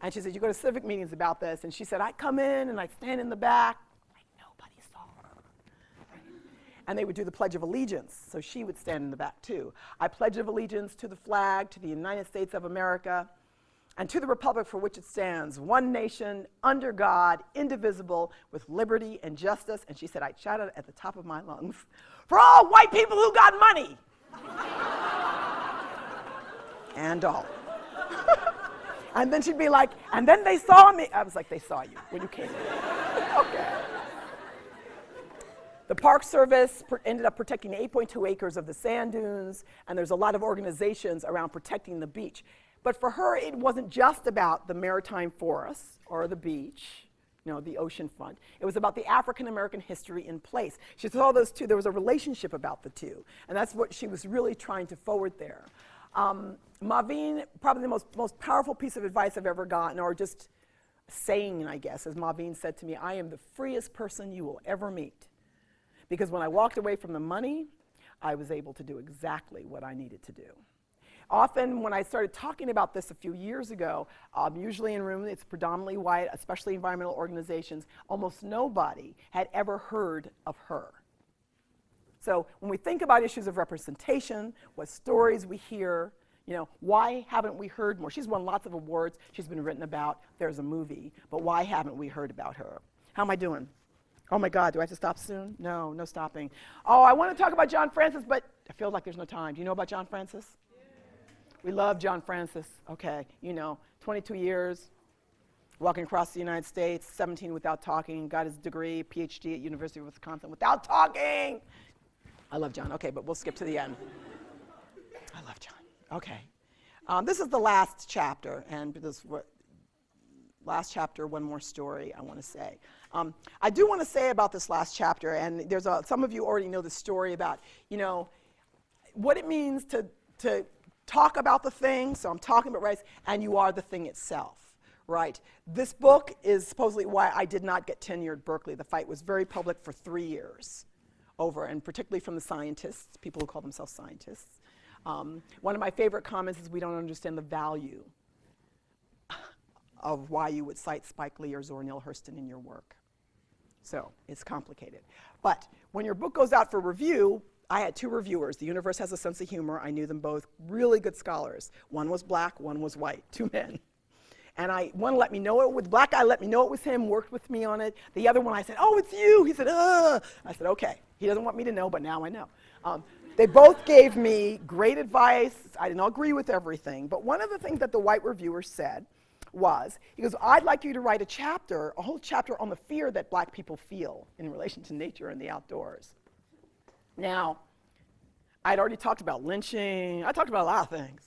And she said, you go to civic meetings about this. And she said, I'd come in and I'd stand in the back. And they would do the Pledge of Allegiance, so she would stand in the back too. I pledge of allegiance to the flag, to the United States of America, and to the republic for which it stands, one nation, under God, indivisible, with liberty and justice. And she said, I'd shout it at the top of my lungs, for all white people who got money. And all. And then she'd be like, and then they saw me. I was like, they saw you when you came in. Okay. The Park Service ended up protecting 8.2 acres of the sand dunes, and there's a lot of organizations around protecting the beach. But for her, it wasn't just about the maritime forests or the beach, you know, the ocean front. It was about the African-American history in place. She saw those two. There was a relationship about the two, and that's what she was really trying to forward there. Maveen, probably the most powerful piece of advice I've ever gotten, or just saying, I guess, as Maveen said to me, I am the freest person you will ever meet. Because when I walked away from the money, I was able to do exactly what I needed to do. Often when I started talking about this a few years ago, usually in rooms, it's predominantly white, especially environmental organizations, almost nobody had ever heard of her. So when we think about issues of representation, what stories we hear, you know, why haven't we heard more? She's won lots of awards, she's been written about, there's a movie, but why haven't we heard about her? How am I doing? Oh my God, do I have to stop soon? No, no stopping. Oh, I want to talk about John Francis, but I feel like there's no time. Do you know about John Francis? Yeah. We love John Francis. Okay, you know, 22 years, walking across the United States, 17 without talking, got his degree, PhD at University of Wisconsin without talking. I love John. Okay, but we'll skip to the end. I love John. Okay. This is the last chapter, and this last chapter, one more story I want to say. I do want to say about this last chapter, and there's some of you already know the story about, you know, what it means to talk about the thing. So I'm talking about rights, and you are the thing itself, right? This book is supposedly why I did not get tenure at Berkeley. The fight was very public for 3 years over, and particularly from the scientists, people who call themselves scientists. One of my favorite comments is, we don't understand the value of why you would cite Spike Lee or Zora Neale Hurston in your work. So it's complicated. But when your book goes out for review, I had 2 reviewers. The Universe Has a Sense of Humor. I knew them both, really good scholars. One was black, one was white, 2 men. And one let me know it was, the black guy let me know it was him, worked with me on it. The other one, I said, oh, it's you. He said, I said, okay. He doesn't want me to know, but now I know. They both gave me great advice. I didn't agree with everything. But one of the things that the white reviewer said was, he goes, I'd like you to write a whole chapter on the fear that black people feel in relation to nature and the outdoors. Now, I'd already talked about lynching. I talked about a lot of things.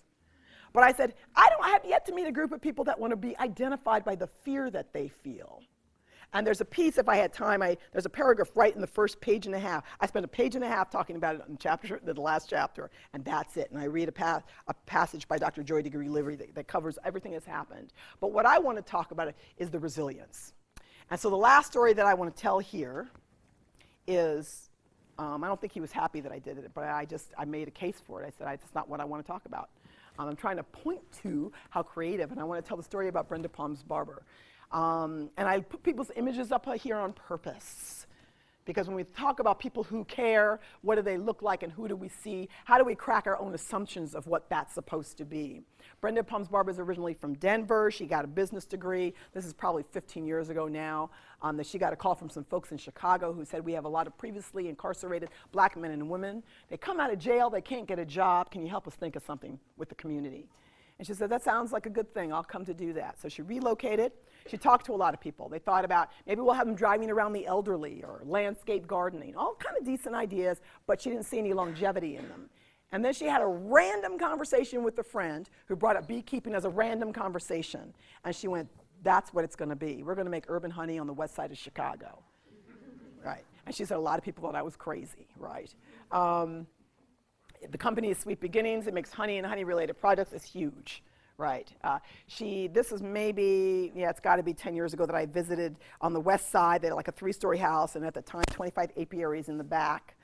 But I said, I have yet to meet a group of people that want to be identified by the fear that they feel. And there's a piece, if I had time, there's a paragraph right in the first page and a half. I spent a page and a half talking about it in the last chapter, and that's it. And I read a passage by Dr. Joy DeGruy-Livery that covers everything that's happened. But what I want to talk about is the resilience. And so the last story that I want to tell here is, I don't think he was happy that I did it, but I made a case for it. I said, it's not what I want to talk about. I'm trying to point to how creative, and I want to tell the story about Brenda Palm's barber. And I put people's images up here on purpose, because when we talk about people who care, what do they look like and who do we see, how do we crack our own assumptions of what that's supposed to be? Brenda Palm's barber is originally from Denver. She got a business degree. This is probably 15 years ago now. That she got a call from some folks in Chicago who said, we have a lot of previously incarcerated black men and women. They come out of jail, they can't get a job. Can you help us think of something with the community? And she said, that sounds like a good thing. I'll come to do that. So she relocated. She talked to a lot of people. They thought about, maybe we'll have them driving around the elderly or landscape gardening, all kind of decent ideas, but she didn't see any longevity in them. And then she had a random conversation with a friend who brought up beekeeping as a random conversation. And she went, that's what it's going to be. We're going to make urban honey on the west side of Chicago. Right. And she said a lot of people thought I was crazy, right? The company is Sweet Beginnings. It makes honey and honey-related products. It's huge, right? This is maybe, it's got to be 10 years ago that I visited on the west side. They had like a 3-story house, and at the time, 25 apiaries in the back.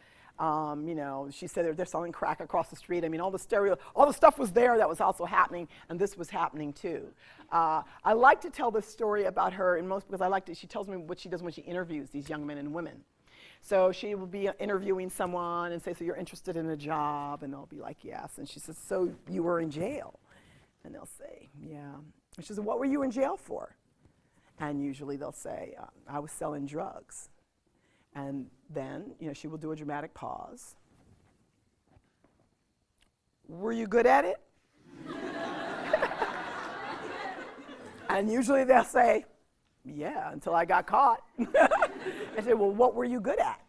She said they're selling crack across the street. I mean, all the stuff was there that was also happening, and this was happening too. I like to tell this story about her because she tells me what she does when she interviews these young men and women. So she will be interviewing someone and say, so you're interested in a job? And they'll be like, yes. And she says, so you were in jail? And they'll say, yeah. And she says, what were you in jail for? And usually they'll say, I was selling drugs. And then, she will do a dramatic pause. Were you good at it? And usually they'll say, yeah, until I got caught. I said, well, what were you good at?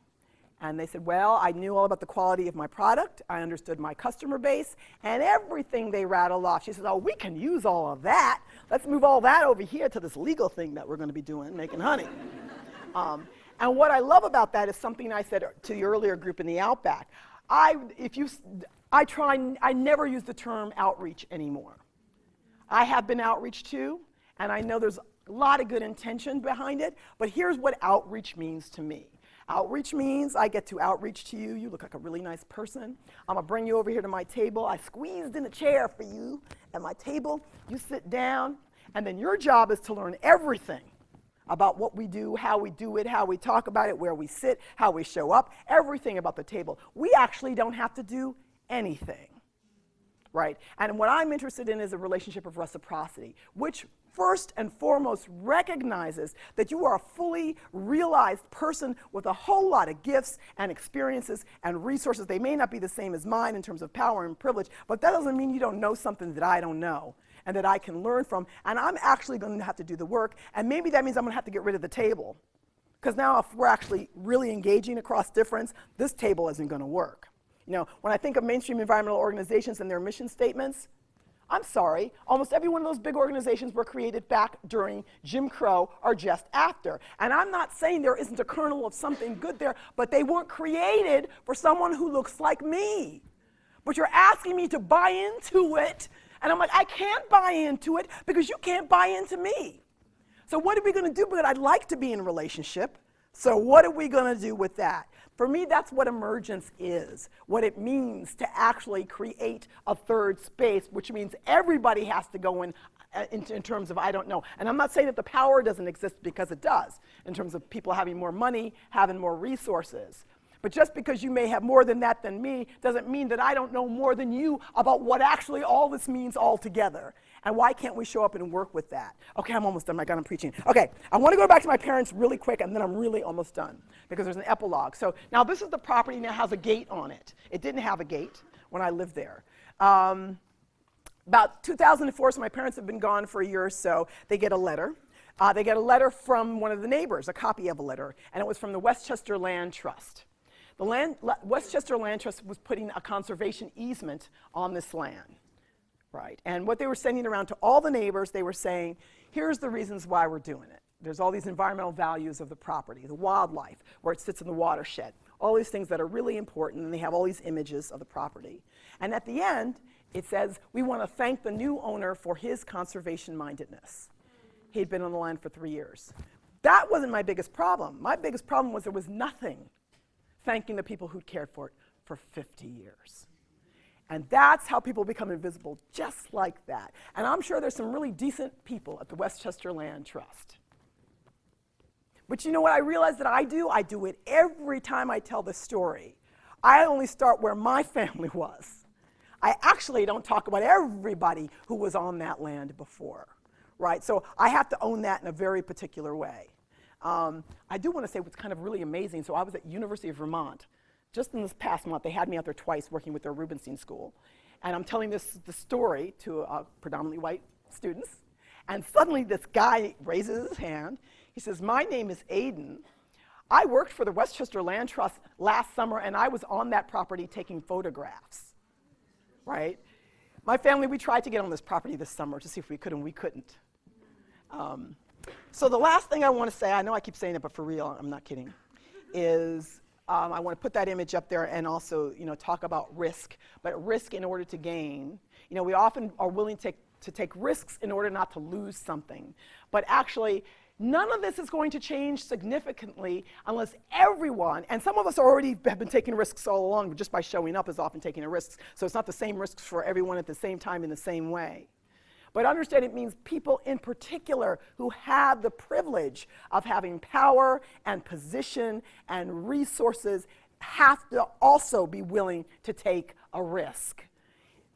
And they said, well, I knew all about the quality of my product. I understood my customer base and everything they rattled off. She said, oh, we can use all of that. Let's move all that over here to this legal thing that we're going to be doing, making honey. And what I love about that is something I said to the earlier group in the Outback. I never use the term outreach anymore. I have been outreach to, and I know there's a lot of good intention behind it, but here's what outreach means to me. Outreach means I get to outreach to you. You look like a really nice person. I'm going to bring you over here to my table. I squeezed in a chair for you at my table. You sit down, and then your job is to learn everything about what we do, how we do it, how we talk about it, where we sit, how we show up, everything about the table. We actually don't have to do anything, right? And what I'm interested in is a relationship of reciprocity, which first and foremost recognizes that you are a fully realized person with a whole lot of gifts and experiences and resources. They may not be the same as mine in terms of power and privilege, but that doesn't mean you don't know something that I don't know and that I can learn from, and I'm actually going to have to do the work, and maybe that means I'm going to have to get rid of the table, because now if we're actually really engaging across difference, this table isn't going to work. When I think of mainstream environmental organizations and their mission statements, I'm sorry, almost every one of those big organizations were created back during Jim Crow or just after. And I'm not saying there isn't a kernel of something good there, but they weren't created for someone who looks like me. But you're asking me to buy into it, and I'm like, I can't buy into it because you can't buy into me. So what are we going to do? But I'd like to be in a relationship. So what are we going to do with that? For me, that's what emergence is, what it means to actually create a third space, which means everybody has to go in terms of I don't know. And I'm not saying that the power doesn't exist, because it does, in terms of people having more money, having more resources. But just because you may have more than that than me doesn't mean that I don't know more than you about what actually all this means altogether. And why can't we show up and work with that? Okay, I'm almost done. My God, I'm preaching. Okay, I want to go back to my parents really quick, and then I'm really almost done, because there's an epilogue. So now this is the property now has a gate on it. It didn't have a gate when I lived there. About 2004, so my parents have been gone for a year or so, they get a letter. They get a letter from one of the neighbors, a copy of a letter, and it was from the Westchester Land Trust. The Westchester Land Trust was putting a conservation easement on this land. right? And what they were sending around to all the neighbors, they were saying, here's the reasons why we're doing it. There's all these environmental values of the property, the wildlife, where it sits in the watershed, all these things that are really important, and they have all these images of the property. And at the end, it says, we want to thank the new owner for his conservation-mindedness. He'd been on the land for 3 years. That wasn't my biggest problem. My biggest problem was there was nothing thanking the people who'd cared for it for 50 years. And that's how people become invisible, just like that. And I'm sure there's some really decent people at the Westchester Land Trust. But you know what I realized that I do? I do it every time I tell the story. I only start where my family was. I actually don't talk about everybody who was on that land before, right? So I have to own that in a very particular way. I do want to say what's kind of really amazing. So I was at University of Vermont. Just in this past month, they had me out there twice working with their Rubenstein School. And I'm telling the story to predominantly white students. And suddenly this guy raises his hand. He says, my name is Aiden. I worked for the Westchester Land Trust last summer, and I was on that property taking photographs, right? My family, we tried to get on this property this summer to see if we could, and we couldn't. So the last thing I want to say, I know I keep saying it, but for real, I'm not kidding, is I want to put that image up there and also, talk about risk. But risk in order to gain. We often are willing to take risks in order not to lose something. But actually, none of this is going to change significantly unless everyone, and some of us already have been taking risks all along just by showing up is often taking a risk. So it's not the same risks for everyone at the same time in the same way. But understand it means people in particular who have the privilege of having power and position and resources have to also be willing to take a risk.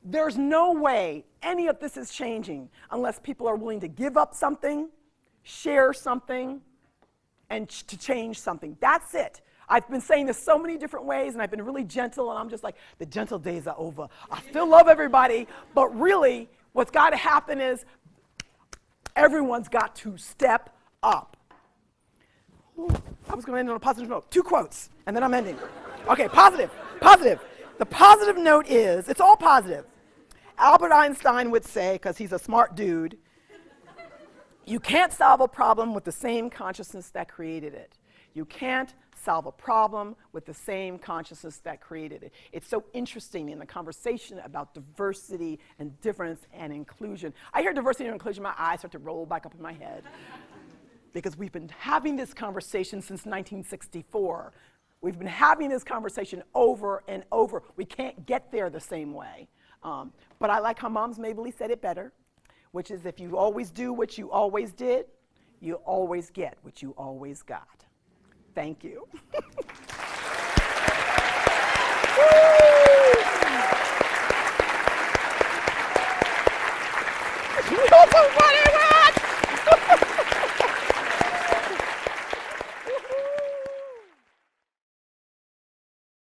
There's no way any of this is changing unless people are willing to give up something, share something, and to change something. That's it. I've been saying this so many different ways, and I've been really gentle, and I'm just like, the gentle days are over. I still love everybody, but really, what's got to happen is everyone's got to step up. Ooh, I was going to end on a positive note. 2 quotes, and then I'm ending. Okay, positive. The positive note is, it's all positive. Albert Einstein would say, because he's a smart dude, you can't solve a problem with the same consciousness that created it. You can't solve a problem with the same consciousness that created it. It's so interesting in the conversation about diversity and difference and inclusion. I hear diversity and inclusion, my eyes start to roll back up in my head. Because we've been having this conversation since 1964. We've been having this conversation over and over. We can't get there the same way. But I like how Mom's Mabley said it better, which is if you always do what you always did, you always get what you always got. Thank you.